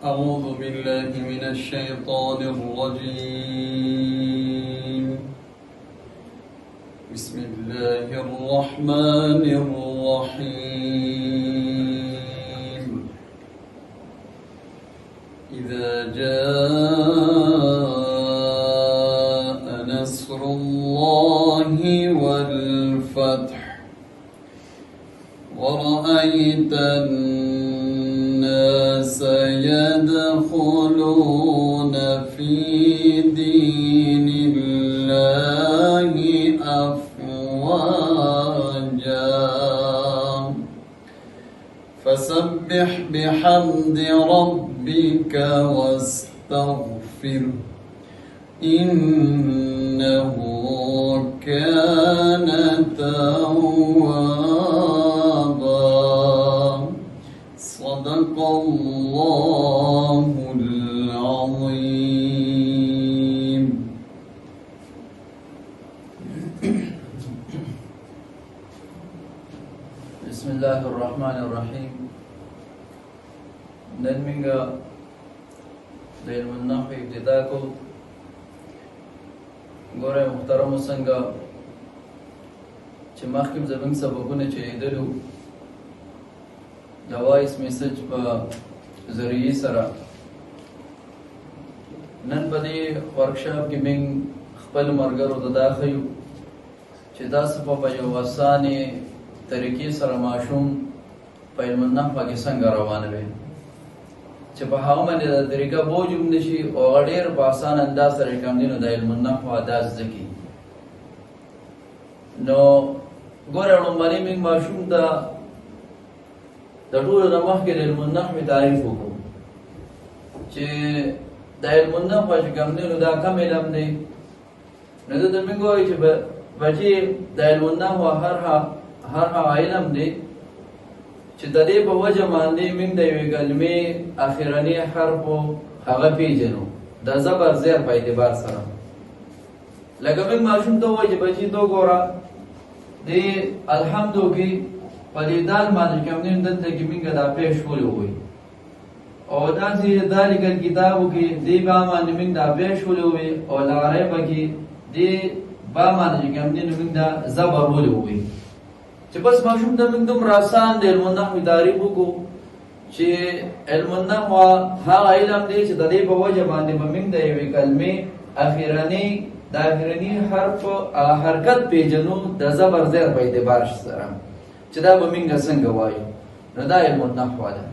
أعوذ بالله من الشيطان الرجيم. بسم الله الرحمن الرحيم. إذا جاء نصر الله والفتح ورأيت الناس يدخلون في دين الله أفواجا فسبح بحمد ربك واستغفره إنه كان توابا. صدق الله العظيم. بسم الله الرحمن الرحيم. ننمينغا دين النحو ابتداءكو ګوره محترمو څنګه چې مخکې زموږ سبقونه چې لیدلو د وایس میسج په ذریعې سره نن په دې ورکشاپ کې موږ خپل ملګرو ته دا ښیو چې تاسو په یو اسانې طریقې سره ماشوم په علم النحو کې څنګه روان وي چې په هغه باندې دا طریقه بوج هم نشي او ډېر په اسان انداز سره کوم دي نو د علم النحو ادا زده کړي. نو ګوره لومړی موږ ماشوم ته د ټولو نه مخکې د علم النحو تعریف وکړو چې د علم النحو چې کوم دی نو دا کوم علم دی. نو دلته موږ وایو چې بچي د علم النحو هر علم دی چې د دې په وجه باندې موږ د یوې کلمې اخرنی حرف هغه پیژنو د زبر زیر په اعتبار سره. لکه موږ ماشوم ته وایو چې بچي تو ګوره د الحمدو کې په دې دال باندې کوم دی دلته کې موږ دا پیښ ولې وایو او داسې ذالک الکتابو کې دې با باندې موږ دا پیښ ولې وایو او لا ریب کې دې با باندې کوم دی موږ دا زبر ولې وایو چې بس ماشوم ته موږ دومره آسان د علم النحو تعریف وکړو چې علم النحو هغه علم دی چې د دې په وجه باندې به موږ د یوې کلمې اخرني حرف حرکت پیژنو د زبر زیر په اعتبار سره چې دا به موږ څنګه وایو. نو دا علم النحو ده.